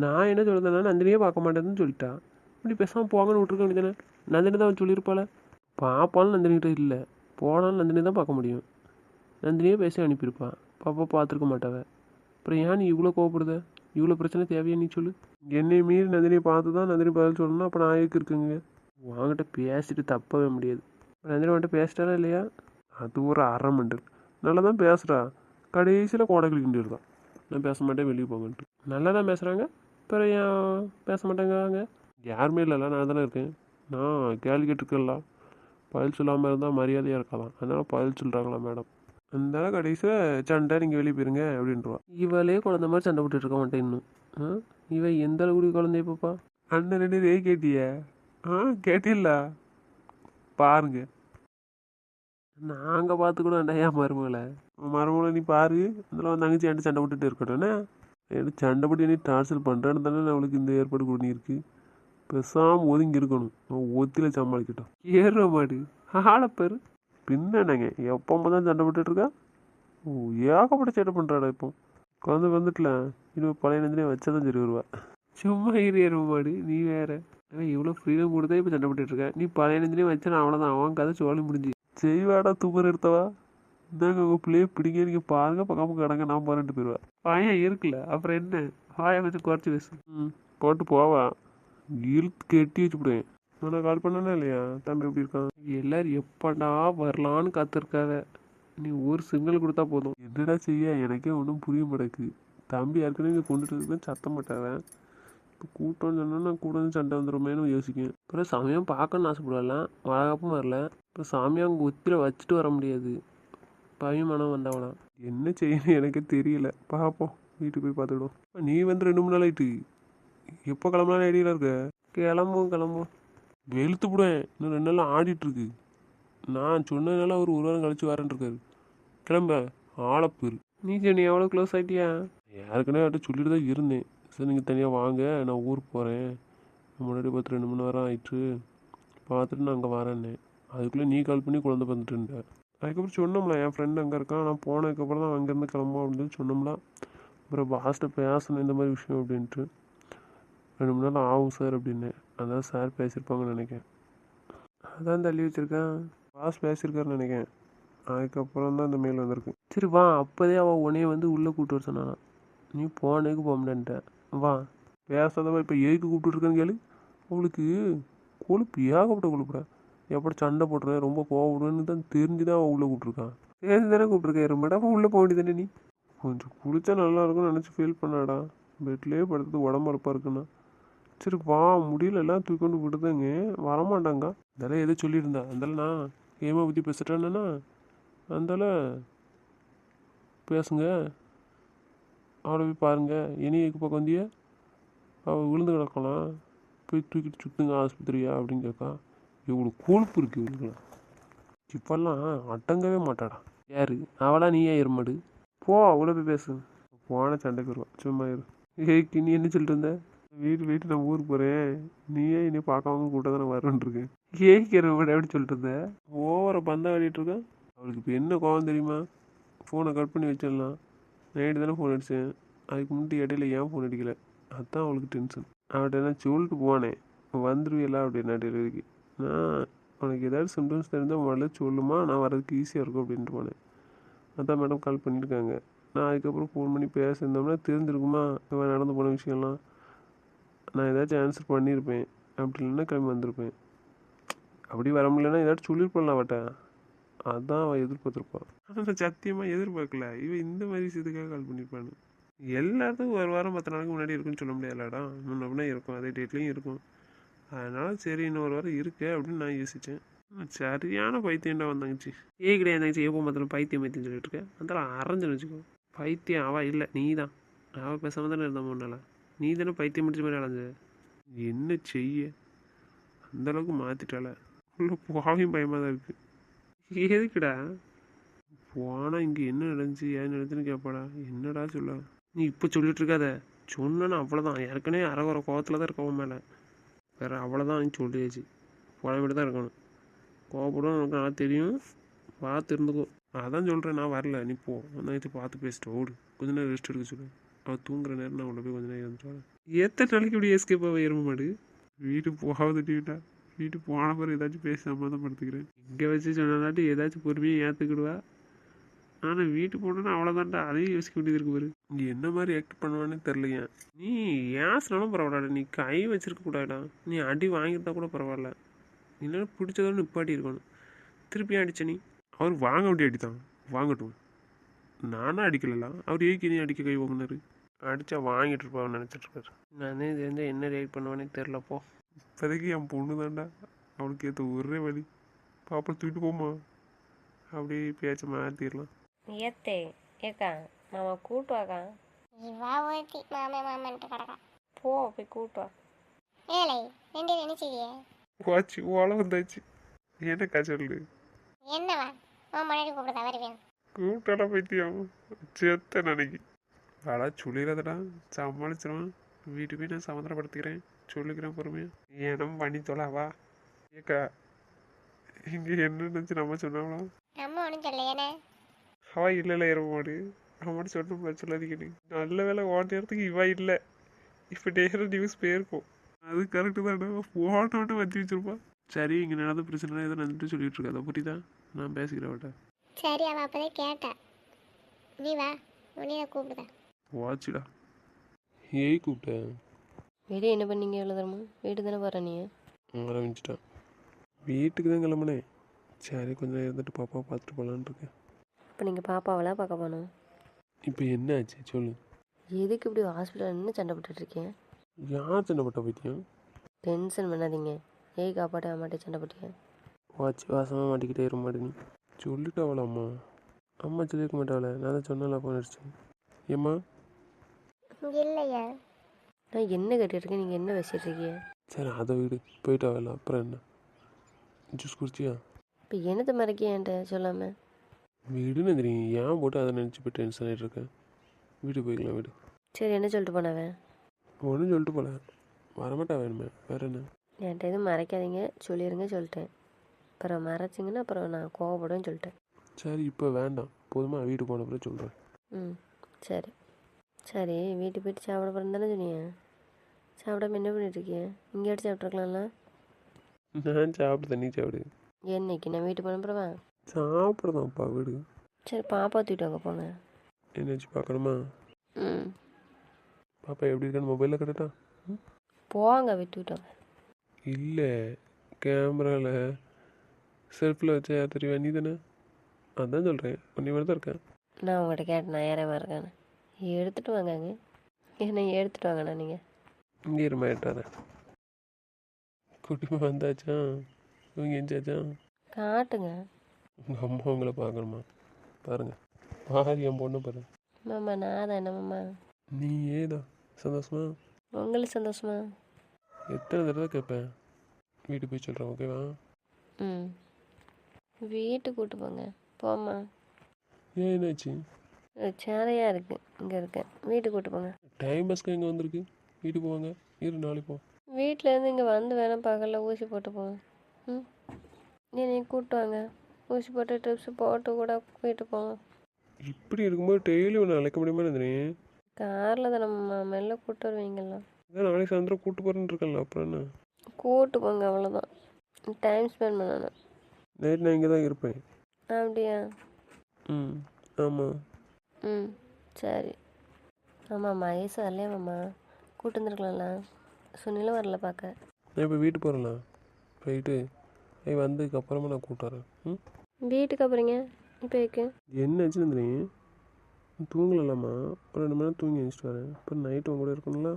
நான் என்ன சொல்லுறேன்னா நந்தினியே பார்க்க மாட்டேன்னு சொல்லிட்டா. இப்படி பேசாமல் போங்கன்னு விட்டுருக்க வேண்டியதானே. நந்தினி தான் சொல்லியிருப்பாள். பாப்பாலும் நந்தினிகிட்ட இல்லை, போனாலும் நந்தினி தான் பார்க்க முடியும். நந்தினியே பேசி அனுப்பியிருப்பா. பாப்பா பார்த்துருக்க மாட்டாவ. அப்புறம் ஏன் நீ இவ்வளோ கோவப்படுத? இவ்வளோ பிரச்சனை தேவையா நீ சொல்லு. என்னை மீறி நந்தினியை பார்த்து தான் நந்தினி பதில் சொல்லணும்னா அப்போ நான் ஏக்கு இருக்குங்க. வாங்கிட்ட பேசிட்டு தப்பவே முடியாது. நந்தினி வந்துட்டு பேசிட்டாரா இல்லையா? அது ஒரு அரை மண்டல் நல்லா தான் பேசுகிறா. கடைசியில் கோடை கிளிக்கிட்டு இருக்கான். நான் பேச மாட்டேன் வெளியே போங்கன்ட்டு. நல்லா தான் பேசுகிறாங்க. அப்புறம் ஏன் பேச மாட்டேங்கிறாங்க? யாருமே இல்லைல்ல, நான் தானே இருக்கேன். நான் கேள்வி கேட்டுருக்கேன்ல. பதில் சொல்லாமல் இருந்தால் மரியாதையாக இருக்கலாம். அதனால் பதில் சொல்கிறாங்களா மேடம்? அந்த கடைசியில் சண்டை நீங்கள் வெளியே போயிருங்க அப்படின்றவா. இவளே குழந்த மாதிரி சண்டை போட்டுட்டு இருக்க மாட்டேன் இன்னும். இவன் எந்த அளவுக்கு குழந்தைய பாப்பா? அண்ணன் 2 ரே கேட்டிய? கேட்டில்ல பாருங்க. நாங்கள் பார்த்துக்கூடா ஏன் மருமகளை நீ பாரு. அதில் வந்து தங்கச்சி என்கிட்ட சண்டை போட்டுட்டு இருக்கட்டும்ண்ணே. எனக்கு சண்டை போட்டு நீ டார்ச்சல் பண்ணுறேன்னு தானே அவளுக்கு இந்த ஏற்பாடு பண்ணியிருக்கு. பெசாமல் ஒதுங்கி இருக்கணும். அவன் ஒத்தியில் சமாளிக்கட்டும். ஏறுற மாடு ஆளப்பேரு பின்னங்க எப்போ தான் சண்டை போட்டுட்ருக்கா. ஏகப்பட்ட சேட்டை பண்ணுறாடா. இப்போ குழந்தை வந்துட்டல, இன்னும் பழைய நந்தினே வச்சா தான் சரி வருவா. சும்மா ஏறுற மாடு நீ வேற. இவ்வளோ ஃப்ரீடம் கொடுத்தா இப்போ சண்டை போட்டுட்ருக்க. நீ பழைய நந்தினே வச்சா நான் அவ்வளோதான். அவன் கதை சோழி முடிஞ்சு. செய்வாடா துப்புர் எடுத்தவா. இந்தாங்க உங்கள் பிள்ளைய பிடிங்க, நீங்கள் பாருங்க பக்கம் கிடங்க, நான் போறேன்ட்டு போயிடுவா. பையன் இருக்குல்ல அப்புறம் என்ன, வாயை கொஞ்சம் குறைச்சி பேசு. போட்டு போவா, இழுத்து கெட்டி வச்சுவிடுவேன். நான் கால் பண்ணனா இல்லையா, தம்பி எப்படி இருக்கான்? எல்லாரும் எப்படா வரலான்னு காத்திருக்காத, நீ ஒரு சிக்னல் கொடுத்தா போதும். என்னடா செய்ய, எனக்கே ஒன்றும் புரிய மாட்டேக்கு. தம்பி ஏற்கனவே இங்கே கொண்டுட்டு தான் சத்தம் மாட்டாவேன். இப்போ கூட்டம்னு சொன்னா கூட வந்து சண்டை வந்துடுமேனு யோசிக்கேன். அப்புறம் சமயம் பார்க்கணுன்னு ஆசைப்படலாம், வளகாப்பும் வரல. இப்போ சாமியை அங்கே ஒத்தியில் வச்சுட்டு வர முடியாது, பவிமானம் வந்தவனா. என்ன செய்யணும் எனக்கே தெரியல, பார்ப்போம். வீட்டுக்கு போய் பார்த்துக்கிடும். நீ வந்து 2 3 நாள் ஆயிட்டு, எப்போ கிளம்பலாம் ஐடியில் இருக்க? கிளம்பும் வெளுத்து விடுவேன். இன்னும் 2 நாள் ஆடிட்டுருக்கு. நான் சொன்னதுனால அவர் 1 வாரம் கழிச்சு வரேன் இருக்காரு. கிளம்ப ஆளப்பேரு. நீ எவ்வளோ க்ளோஸ் ஆகிட்டியா? யாருக்குன்னா அவர்கிட்ட சொல்லிட்டு தான் இருந்தேன். சார் நீங்கள் தனியாக வாங்க, நான் ஊருக்கு போகிறேன், முன்னாடி பார்த்து 2 3 வாரம் ஆயிடுச்சு, பார்த்துட்டு நான் அங்கே வரேன்னே. அதுக்குள்ளே நீ கால் பண்ணி குழந்தை வந்துட்டுருந்தேன். அதுக்கப்புறம் சொன்னோம்ல என் ஃப்ரெண்டு அங்கே இருக்கான், நான் போனதுக்கப்புறம் தான் அங்கேருந்து கிளம்புவோம் அப்படின்னு சொன்னோம்ல. அப்புறம் பாஸ்ட்டை பேசணும் இந்த மாதிரி விஷயம் அப்படின்ட்டு. 2 3 நாள் ஆகும் சார் அப்படின்னு. அதான் சார் பேசியிருப்பாங்கன்னு நினைக்கிறேன். அதான் தள்ளி வச்சுருக்கேன். பாஸ் பேசியிருக்காருன்னு நினைக்கிறேன். அதுக்கப்புறம் தான் இந்த மெயில் வந்திருக்கு. சரி வா, அப்போதே அவள் உன்னைய வந்து உள்ளே கூப்பிட்டு வர சொன்னானா, நீ போனதுக்கு போக முடியான்ட்ட. வா பேசாதவா, இப்போ எதுக்கு கூப்பிட்டுருக்கேன்னு கேளு. அவளுக்கு கொழுப்பு ஏகப்பட்ட கொழுப்புடா. எப்படி சண்டை போட்டுருவேன், ரொம்ப கோவப்படுவேன்னு தான் தெரிஞ்சு தான் அவள் உள்ளே கூப்பிட்ருக்கான். தெரிஞ்சு தானே கூப்பிட்ருக்கேன். ரொம்ப அப்போ உள்ளே போக வேண்டியதானே நீ. கொஞ்சம் குளிச்சா நல்லா இருக்கும்னு நினச்சி ஃபீல் பண்ணாடா. பெட்லேயே படுத்தது உடம்பு அறுப்பாக இருக்குண்ணா. சரி வா, முடியல எல்லாம் தூக்கொண்டு விடுதாங்க, வரமாட்டாங்க. அதெல்லாம் எதோ சொல்லியிருந்தா, அதெல்லாம் நான் கேமை பற்றி பேசிட்டேன்னா அதனால பேசுங்க, அவளை போய் பாருங்க. இனி எதுக்கு பக்கம் வந்திய, அவள் விழுந்து கிடக்கலாம், போய் தூக்கிட்டு சுற்றுங்க ஆஸ்பத்திரியா அப்படின்னு கேட்கா. இவ்வளோ கொழுப்பு இருக்குது இவளுக்குலாம். இப்பெல்லாம் அடங்கவே மாட்டாடா. யாரு அவளா, நீயா எருமாடு? போ அவ்வளோ போய் பேசு. போன சண்டைக்கு வருவான், சும்மா இரு. ஏய்க்கு நீ என்ன சொல்லிட்டு இருந்த? வீட்டு நான் ஊருக்கு போகிறேன், நீயே என்னை பார்க்காம கூட்ட தான் நான் வரேன்ருக்கேன். ஏய்க்கிற மாட்டேன் எப்படி சொல்லிட்டு இருந்தேன்? ஓவரை பந்தா ஆடிட்டு இருக்கேன். அவளுக்கு இப்போ என்ன கோவம் தெரியுமா? ஃபோனை கட் பண்ணி வச்சிடலாம். நைட்டு தானே ஃபோன் அடித்தேன், அதுக்கு முன்னாடி இடையில ஏன் ஃபோன் அடிக்கலை, அதுதான் அவளுக்கு டென்ஷன். அவள்கிட்ட என்ன சொல்லிட்டு போனேன், வந்துடுவீங்களா அப்படின்னா டெலிவரிக்கு. நான் உனக்கு ஏதாவது சிம்டம்ஸ் தெரிஞ்சால் முதல்ல சொல்லுமா, நான் வரதுக்கு ஈஸியாக இருக்கும் அப்படின்ட்டு போனேன். அதான் மேடம் கால் பண்ணியிருக்காங்க. நான் அதுக்கப்புறம் ஃபோன் பண்ணி பேசியிருந்தோம்னா தெரிஞ்சிருக்குமா இவன் நடந்து போன விஷயம்லாம். நான் ஏதாச்சும் ஆன்சர் பண்ணியிருப்பேன், அப்படி இல்லைன்னா கிளம்பி வந்திருப்பேன். அப்படி வர முடியலன்னா ஏதாச்சும் சொல்லியிருப்பேன்ல அவட்ட. அதான் அவள் எதிர்பார்த்துருப்பான். ஆனால் நான் சத்தியமாக எதிர்பார்க்கல இவன் இந்த மாதிரி விஷயத்துக்காக கால் பண்ணியிருப்பான்னு. எல்லாத்துக்கும் 1 வாரம் 10 நாளுக்கு முன்னாடி இருக்குன்னு சொல்ல முடியாதுலடா, முன்ன அப்படின்னா இருக்கும், அதே டேட்லேயும் இருக்கும். அதனால் சரி இன்னும் 1 வாரம் இருக்கு அப்படின்னு நான் யோசித்தேன். சரியான பைத்தியம்டா வந்தாங்கச்சி. கிடையாது தங்கச்சி, எப்போ பார்த்தாலும் பைத்தியம் சொல்லிட்டு இருக்கேன். அதெல்லாம் அரைஞ்சுன்னு வச்சுக்கோ. பைத்தியம் அவள் இல்லை, நீ தான். அவள் பேசாமல் தானே இருந்தா முன்னால. நீ தானே பைத்தியம் முடிச்ச மாதிரி அலைஞ்ச. என்ன செய்ய, அந்தளவுக்கு மாற்றிட்டால. உள்ள போவையும் பயமாக தான் இருக்குது. எதுக்குடா போனால் இங்கே என்ன நடந்துச்சு ஏன் நடந்துச்சுன்னு கேட்பாடா. என்னடா சொல்ல, நீ இப்போ சொல்லிட்டு இருக்காத. சொன்னா அவ்வளோதான், ஏற்கனவே அரைகுறை கோவத்தில் தான் இருக்கவன் மேலே. வேறு அவ்வளோதான், நீ சொல்லியாச்சு. புலம்பிட்டு தான் இருக்கணும். கோவப்படும் உனக்கு நல்லா தெரியும், பார்த்து இருந்துக்கோ. அதான் சொல்கிறேன், நான் வரல, நீ போ. நைட்டு பார்த்து பேசிட்டு ஓடு. கொஞ்ச நேரம் ரெஸ்ட் எடுக்க சொல்லு. அவள் தூங்குற நேரம் நான் உள்ள போய் கொஞ்ச நேரம் இருந்துட்டு. எத்தனை நாளைக்கு இப்படி எஸ்கேப் ஆக எரும மாடு. வீட்டுக்கு போகாத டிவிட்டா, வீட்டுக்கு போன பிறகு ஏதாச்சும் பேசி சம்மந்தப்படுத்திக்கிறேன். இங்கே வச்சு சொன்னாட்டி ஏதாச்சும் பொறுமையாக ஏற்றுக்கிடுவா. ஆனால் வீட்டுக்கு போனோன்னா அவ்வளோதான்டா, அதையும் யோசிக்க வேண்டியது இருக்கு பாரு. நீ என்ன மாதிரி ஆக்ட் பண்ணுவான்னு தெரிலையா. நீ ஏசினாலும் பரவாயில்ல, நீ கை வச்சிருக்க கூடாடா. நீ அடி வாங்கிட்டா கூட பரவாயில்ல, இல்லைன்னா பிடிச்சதோட நிப்பாட்டி இருக்கணும். திருப்பியும் அடிச்ச நீ. அவர் வாங்க வேண்டிய அடி தான், வாங்கட்டும். நானும் அடிக்கலாம், அவர் ஏக்கு நீ அடிக்க கை வாங்கினாரு. அடித்தா வாங்கிட்டு இருப்பான்னு நினச்சிட்ருக்காரு. நானே இது வந்து என்ன ரியாக்ட் பண்ணுவேன்னே தெரிலப்போ. இப்போதைக்கு என் பொண்ணு தான்டா, அவளுக்கு ஏற்ற ஒரே வழி. பாப்பா தூக்கிட்டு போமா, அப்படியே பேச்ச மாற்றிடலாம். ஏத்தே ஏக்கா மாமா கூட்டு வாக்கா. இவா ஒருத்தி மாமன்ட்டு கிடக்கா. போ போய் கூட்டு வா. ஏழை ரெண்டு என்ன செய்ய? வாச்சு ஓலை வந்தாச்சு. என்னக்கா சொல்லு. என்னவா உன் முன்னாடி கூப்பிடுதா வருவேன். கூப்பிட்டாலாம் பைத்தியம் செத்த நினைக்கி. அடா சொல்லிடாதடா, சமாளிச்சிருவான். வீட்டுக்கு போய் நான் சமாதானப்படுத்திக்கிறேன், சொல்லிக்கிறேன் பொறுமையா. ஏனம் பண்ணி தொலைவா. ஏக்கா இங்கே என்ன நினச்சி நம்ம சொன்னாங்களா? நம்ம ஒன்றும் சொல்லையானே. அவள் இல்லைல்ல இரவு மாடு, அவன் சொன்னோம்ல சொல்லாதீங்கன்னு. நல்ல வேலை ஓட்ட நேரத்துக்கு இவா இல்லை. இப்போ நேரம் நியூஸ் போயிருக்கும். அது கரெக்டு தானே, போட்டோன்னு வச்சு வச்சிருப்பான். சரி இங்கே நடந்த பிரச்சனை ஏதோ நடந்துட்டு சொல்லிட்டு இருக்காத புரியுதா? நான் பேசிக்கிறேன் அவட்ட. சரி அவள் அப்போதே கேட்டா. நீ வா, உன்னைய கூப்பிடுதேன். வாட்சிடா. ஏய் கூப்பிட்டேன். வெளியே என்ன பண்ணீங்க எவ்வளோ தரமா? வீட்டு தானே போகிற நீ? ஆரம்பிச்சிட்டேன். வீட்டுக்கு தான் கிளம்புனேன். சரி கொஞ்சம் இருந்துட்டு பாப்பா பார்த்துட்டு போகலான்னு இருக்கேன். இப்போ நீங்கள் பாப்பாவெல்லாம் பார்க்க போகணும். இப்போ என்ன ஆச்சு சொல்லு. எதுக்கு இப்படி ஹாஸ்பிட்டல் நின்று சண்டை போட்டுட்ருக்கேன்? யார் சண்டை போட்ட பைத்தியம்? டென்ஷன் பண்ணாதீங்க. ஏய் காப்பாட்ட அம்மாட்டே சண்டை போட்டியா? வாட்சி வாசமாக மாட்டிக்கிட்டே இருக்க மாட்டே நீ. சொல்லிட்டாவளா அம்மா? அம்மா சொல்லியிருக்க மாட்டாவளே, நான் தான் சொன்னால ஃபோன் அடிச்சு. ஏம்மா இல்லையா? நான் என்ன கேட்டுட்ருக்கேன், நீங்கள் என்ன வச்சிட்ருக்கீங்க? சரி அதை வீடு போயிட்டாவல, அப்புறம் என்ன? ஜூஸ் குடிச்சியா? இப்போ என்னத்தை மறைக்க என்கிட்ட சொல்லாமல்? வீடுன்னு தெரியும், ஏன் போட்டு அதை நினச்சி போய் டென்ஷன் ஆகிட்டு இருக்கேன். வீடு போய்க்கலாம் வீடு. சரி என்ன சொல்லிட்டு போனவன்? ஒன்றும் சொல்லிட்டு போல, வரமாட்டா வேணுமே, வேற என்ன? என்கிட்ட எதுவும் மறைக்காதீங்க, சொல்லிடுங்க சொல்லிட்டேன். அப்புறம் மறைச்சிங்கன்னா அப்புறம் நான் கோவப்படுவேன்னு சொல்லிட்டேன். சரி இப்போ வேண்டாம், போதுமா? வீடு போன பிறகு சொல்கிறேன். ம் சரி. சரி வீட்டுக்கு போயிட்டு சாப்பிட போகிறேன்னு தானே சொன்னீங்க? சாப்பிடாம என்ன பண்ணிட்டுருக்கீங்க? இங்கே எடுத்து சாப்பிட்ருக்கலாம்ல? நான் சாப்பிடுதேன், நீ சாப்பிடு. என்னைக்கு நான் வீட்டு போன பிறவா? சாப்பிடுதான்ப்பா வீடு. சரி பாப்பா தூக்கிட்டு வாங்க போங்க. என்னாச்சு பார்க்கணுமா? ம் பாப்பா எப்படி இருக்கான்னு மொபைலில் கட்டட்டா? போங்க விட்டுவிட்டு வாங்க. இல்லை, கேமராவில் செல்ஃபில் வச்சா யார் தெரியும்? நீ தானே? அதான் சொல்கிறேன், உன்னை மாதிரி தான் இருக்கேன். நான் உங்கள்கிட்ட கேட்டேன் நான் யாரமா இருக்கான்னு. எடுத்துகிட்டு வாங்கங்க. என்ன எடுத்துகிட்டு வாங்கண்ணா நீங்கள். இங்கே இருமாட்டாத. குட்டிமா வந்தாச்சா? இவங்க எஞ்சாச்சா? காட்டுங்க. உங்கள் அம்மா உங்களை பார்க்கணுமா? பாருங்கள், பாரு என் பொண்ணு பாரு. மாமா நான் தான் என்ன மாமா? நீ ஏதா சந்தோஷமா? உங்களுக்கு சந்தோஷமா? எத்தனை தடவை கேட்பேன்? வீட்டுக்கு போய் சொல்கிறேன், ஓகேவா? ம் வீட்டுக்கு கூப்பிட்டு போங்க. போம்மா. ஏன் என்னாச்சு? சேலையாக இருக்குது, இங்கே இருக்கேன். வீட்டுக்கு கூப்பிட்டு போங்க. டைம் பஸ்க்கு எங்கே வந்திருக்கு? வீட்டுக்கு போவாங்க, இரு நாளைக்கு போ. வீட்டிலேருந்து இங்கே வந்து வேணால் பகலில் ஊசி போட்டு போங்க. ம் நீங்கள் கூப்பிட்டு வாங்க. ஊசி போட்டு ட்ரிப்ஸ் போட்டு கூட வீட்டுக்கு போங்க. இப்படி இருக்கும்போது டெய்லி ஒன்று அழைக்க முடியுமா இருந்தேன்? காரில் தான் நம்ம மெல்ல கூப்பிட்டு வருவீங்களா? அதான் நாளைக்கு சாயந்தரம் கூப்பிட்டு போகிறேன்னு இருக்கல, அப்புறம் என்ன? கூப்பிட்டு போங்க அவ்வளோதான். டைம் ஸ்பெண்ட் பண்ணணும். நைட் நான் இங்கே தான் இருப்பேன். அப்படியா? ம் ஆமாம். ம் சரி. ஆமாம் மகேஷ் வரலையா மாமா? கூப்பிட்டு வந்துருக்கலாம்ல. சுனிலும் வரல பார்க்க. நான் இப்போ வீட்டுக்கு போகிறேன். போயிட்டு வந்ததுக்கப்புறமா நான் கூப்பிட்டு வரேன். ம் வீட்டுக்கு அப்புறங்க இப்போ இருக்கு. என்ன ஆச்சுன்னு தெரியும்? தூங்கலாமா? ஒரு 2 மணி நேரம் தூங்கி எழுந்திரிச்சிட்டு வரேன். அப்புறம் நைட்டு உங்க கூட இருக்கணும்ல.